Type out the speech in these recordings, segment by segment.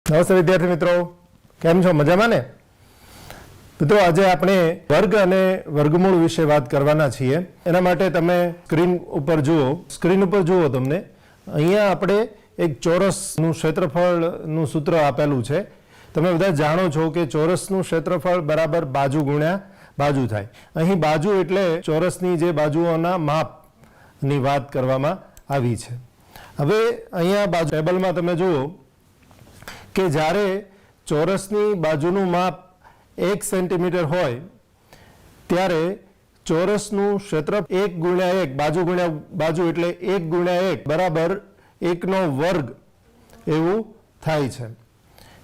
નમસ્તે વિદ્યાર્થી મિત્રો, કેમ છો? મજામાં ને? મિત્રો, આજે આપણે વર્ગ અને વર્ગમૂળ વિશે વાત કરવાના છીએ. એના માટે તમે સ્ક્રીન ઉપર જુઓ. તમને અહીંયા આપણે એક ચોરસનું ક્ષેત્રફળનું સૂત્ર આપેલું છે. તમે બધા જાણો છો કે ચોરસનું ક્ષેત્રફળ બરાબર બાજુ ગુણ્યા બાજુ થાય. અહીં બાજુ એટલે ચોરસની જે બાજુઓના માપની વાત કરવામાં આવી છે. હવે અહીંયા બાજુ ટેબલમાં તમે જુઓ કે જ્યારે ચોરસની બાજુનું માપ 1 સેન્ટીમીટર હોય ત્યારે ચોરસનું ક્ષેત્રફળ 1 ગુણ્યા 1 બાજુ ગુણ્યા બાજુ એટલે 1 ગુણ્યા 1 બરાબર 1નો વર્ગ એવું થાય છે.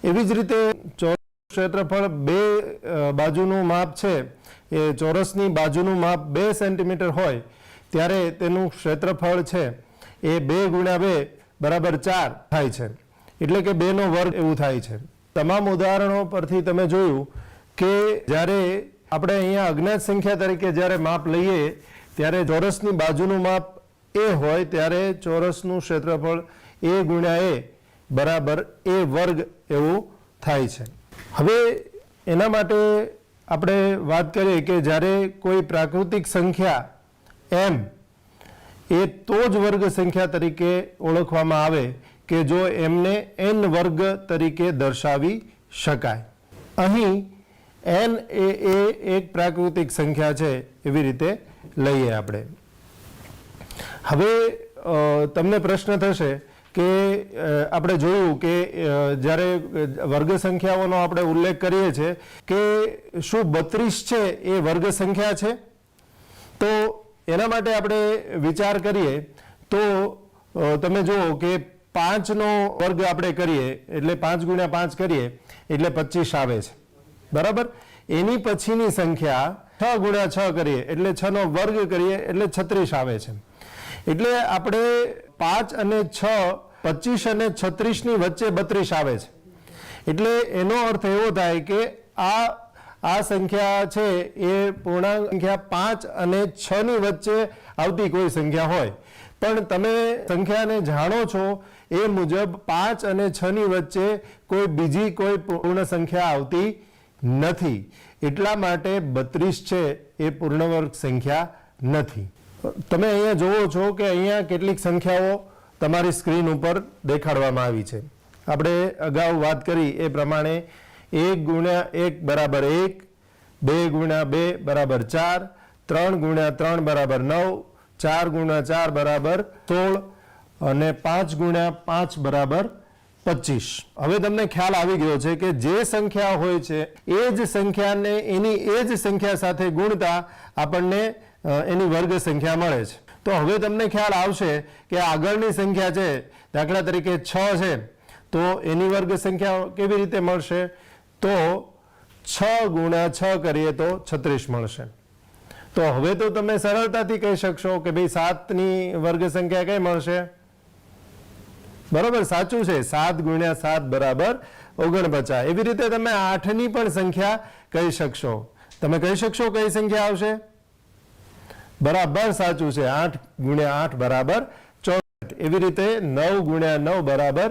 એવી જ રીતે ચોરસ ક્ષેત્રફળ બાજુનું માપ છે એ ચોરસની બાજુનું માપ 2 સેન્ટીમીટર હોય ત્યારે તેનું ક્ષેત્રફળ છે એ 2 ગુણ્યા 2 બરાબર 4 થાય છે. એટલે કે 2નો વર્ગ એવું થાય છે. તમામ ઉદાહરણો પરથી તમે જોયું કે જ્યારે આપણે અહીંયા અજ્ઞાત સંખ્યા તરીકે જ્યારે માપ લઈએ ત્યારે ચોરસની બાજુનું માપ a હોય ત્યારે ચોરસનું ક્ષેત્રફળ a ગુણ્યા a બરાબર a વર્ગ એવું થાય છે. હવે એના માટે આપણે વાત કરીએ કે જ્યારે કોઈ પ્રાકૃતિક સંખ્યા m એ તો જ વર્ગ સંખ્યા તરીકે ઓળખવામાં આવે કે જો એમને n વર્ગ તરીકે દર્શાવી શકાય. અહીં n એ એક પ્રાકૃતિક સંખ્યા છે એવી રીતે લઈએ આપણે. હવે તમને પ્રશ્ન થશે કે આપણે જોયું કે જ્યારે વર્ગ સંખ્યાઓનો આપણે ઉલ્લેખ કરીએ છીએ કે શું 32 છે એ વર્ગ સંખ્યા છે? તો એના માટે આપણે વિચાર કરીએ તો તમે જુઓ કે 5નો વર્ગ આપણે કરીએ એટલે 5 ગુણ્યા 5 કરીએ એટલે 25 આવે છે, બરાબર. એની પછીની સંખ્યા 6 ગુણ્યા 6 કરીએ એટલે 6નો વર્ગ કરીએ એટલે 36 આવે છે. એટલે આપણે 5 અને 6 25 અને 36ની વચ્ચે 32 આવે છે. એટલે એનો અર્થ એવો થાય કે આ સંખ્યા છે એ પૂર્ણાંક સંખ્યા 5 અને 6ની વચ્ચે આવતી કોઈ સંખ્યા હોય, પણ તમે સંખ્યાને જાણો છો એ મુજબ 5 અને 6ની વચ્ચે કોઈ બીજી કોઈ પૂર્ણ સંખ્યા આવતી નથી. એટલા માટે 32 છે એ પૂર્ણવર્ગ સંખ્યા નથી. તમે અહીંયા જુઓ છો કે અહીંયા કેટલીક સંખ્યાઓ તમારી સ્ક્રીન ઉપર દેખાડવામાં આવી છે. આપણે અગાઉ વાત કરી એ પ્રમાણે 1 ગુણ્યા 1 બરાબર 1, 2 ગુણ્યા 2 બરાબર 4, 3 ગુણ્યા 3 બરાબર 9, 4 ગુણ્યા 4 બરાબર 16 અને 5 ગુણ્યા 5 બરાબર 25. હવે તમને ખ્યાલ આવી ગયો છે કે જે સંખ્યા હોય છે એ જ સંખ્યાને એની એ જ સંખ્યા સાથે ગુણતા આપણને એની વર્ગ સંખ્યા મળે છે. તો હવે તમને ખ્યાલ આવશે કે આગળની સંખ્યા છે, દાખલા તરીકે 6 છે, તો એની વર્ગ સંખ્યા કેવી રીતે મળશે? તો 6 ગુણ્યા 6 કરીએ તો 36 મળશે. તો હવે તો તમે સરળતાથી કહી શકશો કે ભાઈ 7ની વર્ગ સંખ્યા કઈ મળશે? બરાબર, સાચું છે, 7 ગુણ્યા 7 બરાબર 49. એવી રીતે તમે 8ની પણ સંખ્યા કહી શકશો. તમે કહી શકશો કઈ સંખ્યા આવશે? બરાબર, સાચું છે, 8 ગુણ્યા 8 બરાબર 64. એવી રીતે 9 ગુણ્યા 9 બરાબર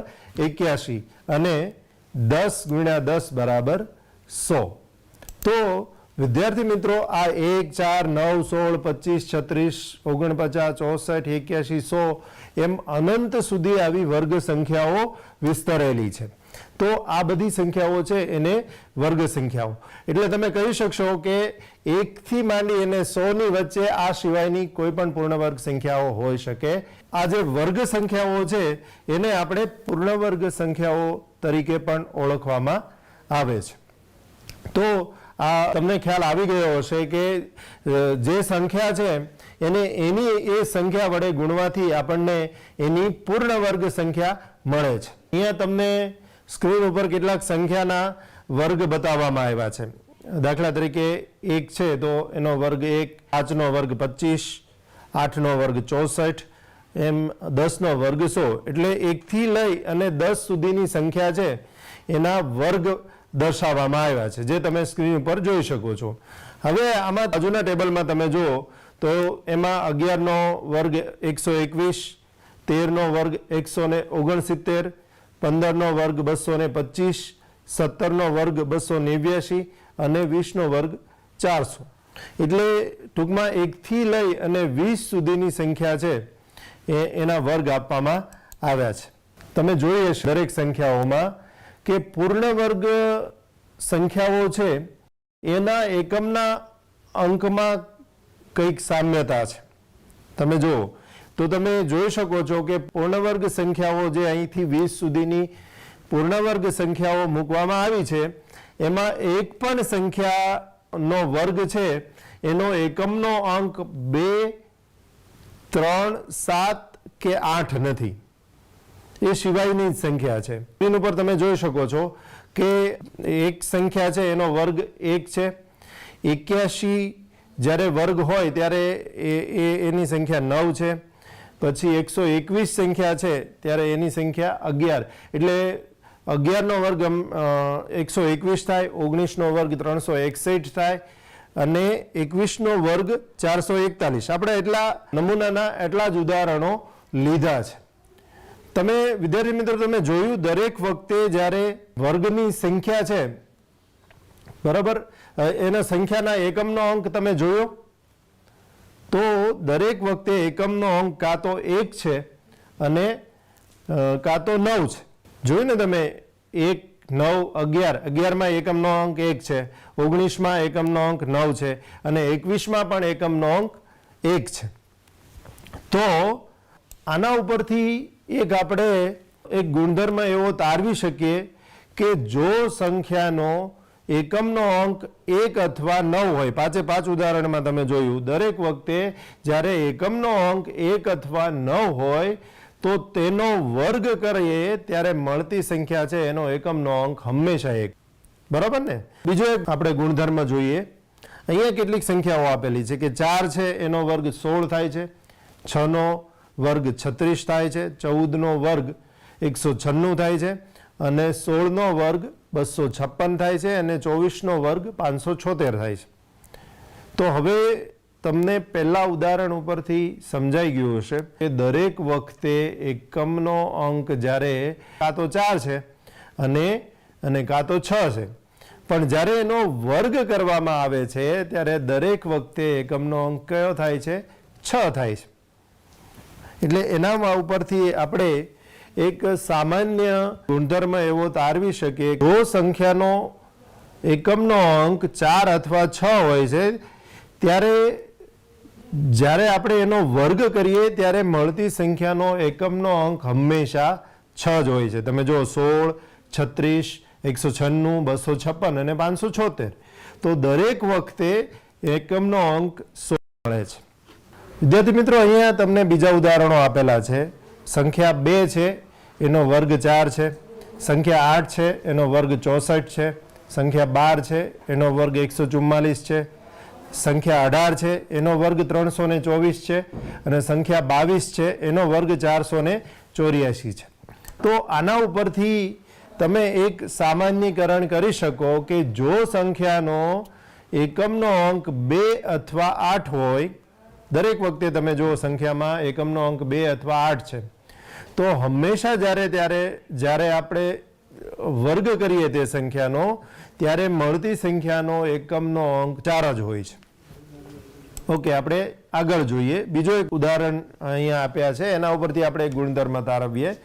81 અને 10 ગુણ્યા 10 બરાબર 100. તો વિદ્યાર્થી મિત્રો, આ 1, 4, 9, 16, 25, 36, 49, 64, 81, 100 એમ અનંત સુધી આવી વર્ગ સંખ્યાઓ વિસ્તરેલી છે. તો આ બધી સંખ્યાઓ છે એને વર્ગ સંખ્યાઓ. એટલે તમે કહી શકશો કે 1 થી માંડી અને 100ની વચ્ચે આ સિવાયની કોઈ પણ પૂર્ણવર્ગ સંખ્યાઓ હોઈ શકે. આ જે વર્ગ સંખ્યાઓ છે એને આપણે પૂર્ણવર્ગ સંખ્યાઓ તરીકે પણ ઓળખવામાં આવે છે. તો આ તમને ખ્યાલ આવી ગયો હશે કે જે સંખ્યા છે એને એની એ સંખ્યા વડે ગુણવાથી આપણને એની પૂર્ણ વર્ગ સંખ્યા મળે છે. અહીંયા તમને સ્ક્રીન ઉપર કેટલાક સંખ્યાના વર્ગ બતાવવામાં આવ્યા છે. દાખલા તરીકે 1 છે તો એનો વર્ગ 1, 5નો વર્ગ 25, 8નો વર્ગ 64, એમ 10નો વર્ગ 100. એટલે 1 થી લઈ અને 10 સુધીની સંખ્યા છે એના વર્ગ દર્શાવવામાં આવ્યા છે, જે તમે સ્ક્રીન ઉપર જોઈ શકો છો. હવે આમાં બાજુના ટેબલમાં તમે જુઓ તો એમાં 11નો વર્ગ 121, 13નો વર્ગ 169, 15નો વર્ગ 225, 17નો વર્ગ 289 અને 20નો વર્ગ 400. એટલે ટૂંકમાં 1 થી લઈ અને 20 સુધીની સંખ્યા છે એના વર્ગ આપવામાં આવ્યા છે. તમે જોઈએ છે દરેક સંખ્યાઓમાં કે પૂર્ણ વર્ગ સંખ્યાઓ છે એના એકમના અંકમાં કંઈક સામ્યતા છે. તમે જુઓ તો તમે જોઈ શકો છો કે પૂર્ણવર્ગ સંખ્યાઓ જે અહીંથી 20 સુધીની પૂર્ણવર્ગ સંખ્યાઓ મૂકવામાં આવી છે એમાં એક પણ સંખ્યાનો વર્ગ છે એનો એકમનો અંક 2, 3, 7 કે 8 નથી. એ સિવાયની જ સંખ્યા છે. સ્ક્રીન ઉપર તમે જોઈ શકો છો કે એક સંખ્યા છે એનો વર્ગ 1 છે. 81 જ્યારે વર્ગ હોય ત્યારે એની સંખ્યા 9 છે. પછી 121 સંખ્યા છે ત્યારે એની સંખ્યા 11. એટલે 11નો વર્ગ 121 થાય, 19નો વર્ગ 361 થાય અને 21નો વર્ગ 441. આપણે એટલા નમૂનાના એટલા જ ઉદાહરણો લીધા છે. તમે વિદ્યાર્થી મિત્રો તમે જોયું દરેક વખતે જ્યારે વર્ગની સંખ્યા છે બરાબર એના સંખ્યાના એકમનો અંક તમે જોયો તો દરેક વખતે એકમનો અંક કાં તો 1 છે અને કાં તો 9 છે. જોયું ને તમે 1, 9, 11. 11માં એકમનો અંક 1 છે, 19માં એકમનો અંક 9 છે અને 21માં પણ એકમનો અંક 1 છે. તો આના ઉપરથી એક આપણે એક ગુણધર્મ એવો તારવી શકીએ કે જો સંખ્યાનો એકમનો અંક 1 અથવા 9 હોય, 5 ઉદાહરણમાં તમે જોયું દરેક વખતે જ્યારે એકમનો અંક 1 અથવા 9 હોય તો તેનો વર્ગ કરીએ ત્યારે મળતી સંખ્યા છે એનો એકમનો અંક હંમેશા 1. બરાબર ને? બીજો એક આપણે ગુણધર્મ જોઈએ. અહીંયા કેટલીક સંખ્યાઓ આપેલી છે કે 4 છે એનો વર્ગ 16 થાય છે, 6નો વર્ગ 36 થાય છે, 14નો વર્ગ 196 થાય છે અને 16નો વર્ગ 256 થાય છે અને 24નો વર્ગ 576 થાય છે. તો હવે તમને પહેલા ઉદાહરણ ઉપરથી સમજાઈ ગયું હશે કે દરેક વખતે એકમનો અંક જ્યારે કાં તો 4 છે અને કાં તો 6 છે, પણ જ્યારે એનો વર્ગ કરવામાં આવે છે ત્યારે દરેક વખતે એકમનો અંક કયો થાય છે? 6 થાય છે. એટલે એના ઉપરથી આપણે એક સામાન્ય ગુણધર્મ એવો તારવી શકીએ જો સંખ્યાનો એકમનો અંક 4 અથવા 6 હોય છે ત્યારે જ્યારે આપણે એનો વર્ગ કરીએ ત્યારે મળતી સંખ્યાનો એકમનો અંક હંમેશા 6 જ હોય છે. તમે જો 16, 36, 196, 256 અને 576. તો દરેક વખતે એકમનો અંક 16 મળે છે. વિદ્યાર્થી મિત્રો અહીંયા તમને બીજા ઉદાહરણો આપેલા છે. સંખ્યા 2 છે એનો વર્ગ 4 છે, સંખ્યા 8 છે એનો વર્ગ 64 છે, સંખ્યા 12 છે એનો વર્ગ 144 છે, સંખ્યા 18 છે એનો વર્ગ 324 છે અને સંખ્યા 22 છે એનો વર્ગ 484 છે. તો આના ઉપરથી તમે એક સામાન્યીકરણ કરી શકો કે જો સંખ્યાનો એકમનો અંક 2 અથવા 8 હોય, દરેક વખતે તમે જુઓ સંખ્યામાં એકમનો અંક 2 અથવા 8 છે, તો હંમેશા જ્યારે આપણે વર્ગ કરીએ તે સંખ્યાનો ત્યારે મળતી સંખ્યાનો એકમનો અંક 4 જ હોય છે. ઓકે, આપણે આગળ જોઈએ. બીજો એક ઉદાહરણ અહીંયા આપ્યા છે એના ઉપરથી આપણે એક ગુણધર્મ તારવીએ.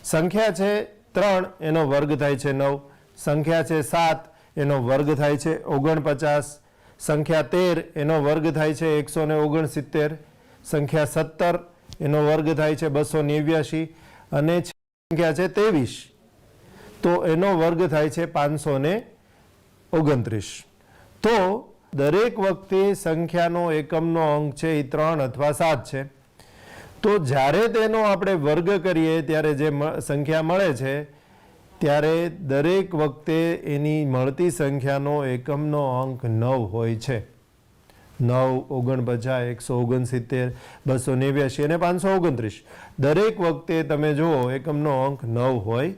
સંખ્યા છે 3 એનો વર્ગ થાય છે 9, સંખ્યા છે 7 એનો વર્ગ થાય છે 49, સંખ્યા 13 એનો વર્ગ થાય છે 169, સંખ્યા 17 એનો વર્ગ થાય છે 289 અને સંખ્યા છે 23 તો એનો વર્ગ થાય છે 529. તો દરેક વખતે સંખ્યાનો એકમનો અંક છે એ 3 અથવા 7 છે. તો જ્યારે તેનો આપણે વર્ગ કરીએ ત્યારે જે સંખ્યા મળે છે ત્યારે દરેક વખતે એની મળતી સંખ્યાનો એકમનો અંક 9 હોય છે. 9, 49, 169, 289 અને 529. દરેક વખતે તમે જુઓ એકમનો અંક 9 હોય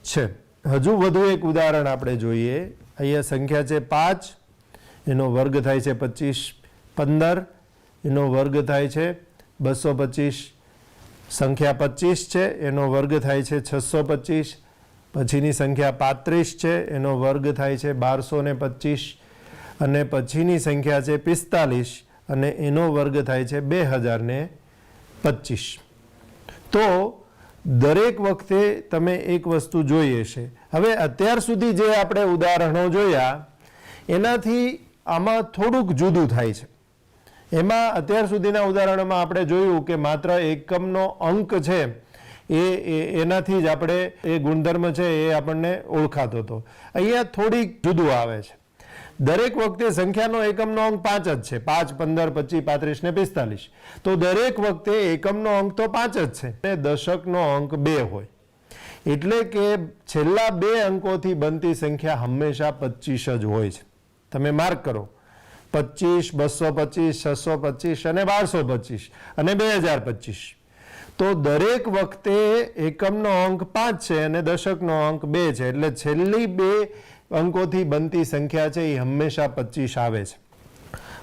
છે. હજુ વધુ એક ઉદાહરણ આપણે જોઈએ. અહીંયા સંખ્યા છે 5 એનો વર્ગ થાય છે 25, 15 એનો વર્ગ થાય છે 225, સંખ્યા 25 છે એનો વર્ગ થાય છે 625, પછીની સંખ્યા 35 છે, એનો વર્ગ થાય છે 1225, અને પછીની સંખ્યા છે 45 અને એનો વર્ગ થાય છે 2025. તો દરેક વખતે તમે એક વસ્તુ જોઈ હશે. હવે અત્યાર સુધી જે આપણે ઉદાહરણો જોયા એનાથી આમાં થોડુંક જુદું થાય છે. એમાં અત્યાર સુધીના ઉદાહરણોમાં આપણે જોયું કે માત્ર એકમનો અંક છે એનાથી જ આપણે એ ગુણધર્મ છે એ આપણને ઓળખાતો હતો. અહીંયા થોડીક જુદું આવે છે. દરેક વખતે સંખ્યાનો એકમનો અંક 5 જ છે, 5, 15, 25, 35 ને 45. તો દરેક વખતે એકમનો અંક તો 5 જ છે અને દશકનો અંક 2 હોય. એટલે કે છેલ્લા 2 અંકોથી બનતી સંખ્યા હંમેશા 25 જ હોય છે. તમે માર્ક કરો, 25, 225, 625 અને 1225 અને 2025. તો દરેક વખતે એકમનો અંક 5 છે અને દશકનો અંક 2 છે. એટલે છેલ્લી 2 અંકોથી બનતી સંખ્યા છે એ હંમેશા 25 આવે છે.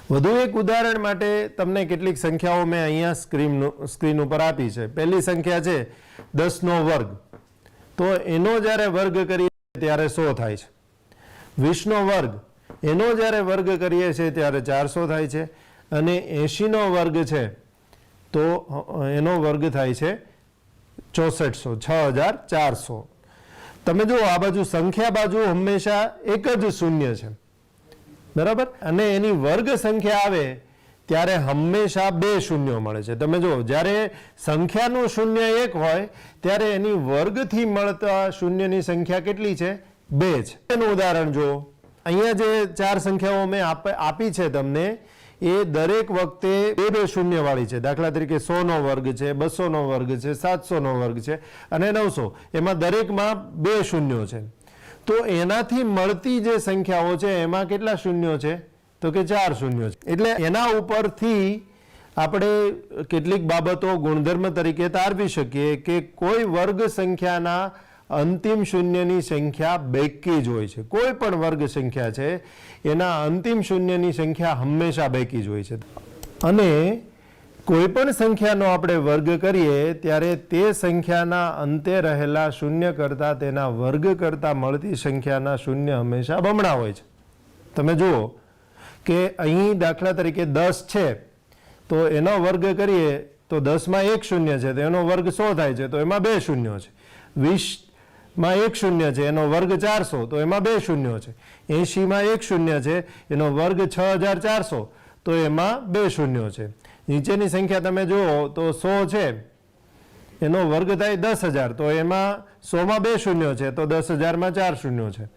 વધુ એક ઉદાહરણ માટે તમને કેટલીક સંખ્યાઓ મેં અહીંયા સ્ક્રીન ઉપર આપી છે. પહેલી સંખ્યા છે 10નો વર્ગ. તો એનો જ્યારે વર્ગ કરીએ ત્યારે 100 થાય છે. 20નો વર્ગ, એનો જ્યારે વર્ગ કરીએ છીએ ત્યારે 400 થાય છે. અને 80નો વર્ગ છે તો એનો વર્ગ થાય છે 6400, 6400. તમે જુઓ આ બાજુ સંખ્યા બાજુ હંમેશા એક જ શૂન્ય છે, બરાબર, અને એની વર્ગ સંખ્યા આવે ત્યારે હંમેશા 2 શૂન્યો મળે છે. તમે જુઓ જ્યારે સંખ્યાનું શૂન્ય 1 હોય ત્યારે એની વર્ગથી મળતા શૂન્યની સંખ્યા કેટલી છે? 2 છે. એનું ઉદાહરણ જુઓ. અહીંયા જે 4 સંખ્યાઓ મેં આપી છે તમને એ દરેક વખતે 2 શૂન્યવાળી છે. દાખલા તરીકે 100નો વર્ગ છે, 200નો વર્ગ છે, 700નો વર્ગ છે અને 900. એમાં દરેકમાં 2 શૂન્યો છે. તો એનાથી મળતી જે સંખ્યાઓ છે એમાં કેટલા શૂન્યો છે? તો કે 4 શૂન્યો છે. એટલે એના ઉપરથી આપણે કેટલીક બાબતો ગુણધર્મ તરીકે તારવી શકીએ કે કોઈ વર્ગ સંખ્યાના અંતિમ શૂન્યની સંખ્યા બેકી જ હોય છે. કોઈ પણ વર્ગ સંખ્યા છે એના અંતિમ શૂન્યની સંખ્યા હંમેશા બેકી જ હોય છે. અને કોઈ પણ સંખ્યાનો આપણે વર્ગ કરીએ ત્યારે તે સંખ્યાના અંતે રહેલા શૂન્ય કરતાં તેના વર્ગ કરતાં મળતી સંખ્યાના શૂન્ય હંમેશા બમણા હોય છે. તમે જુઓ કે અહીં દાખલા તરીકે 10 છે તો એનો વર્ગ કરીએ તો 10માં 1 શૂન્ય છે તો એનો વર્ગ 100 થાય છે, તો એમાં 2 શૂન્યો છે. 20માં 1 શૂન્ય છે એનો વર્ગ 400 તો એમાં 2 શૂન્યો છે. 80માં 1 શૂન્ય છે એનો વર્ગ 6400 તો એમાં 2 શૂન્યો છે. નીચેની સંખ્યા તમે જુઓ તો 100 છે એનો વર્ગ થાય 10,000 તો એમાં 100માં 2 શૂન્યો છે તો 10,000માં 4 શૂન્યો છે.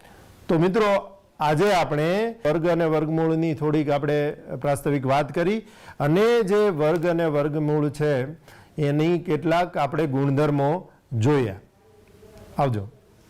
તો મિત્રો આજે આપણે વર્ગ અને વર્ગમૂળની થોડીક આપણે પ્રાસ્તવિક વાત કરી અને જે વર્ગ અને વર્ગમૂળ છે એની કેટલાક આપણે ગુણધર્મો જોયા. આવજો.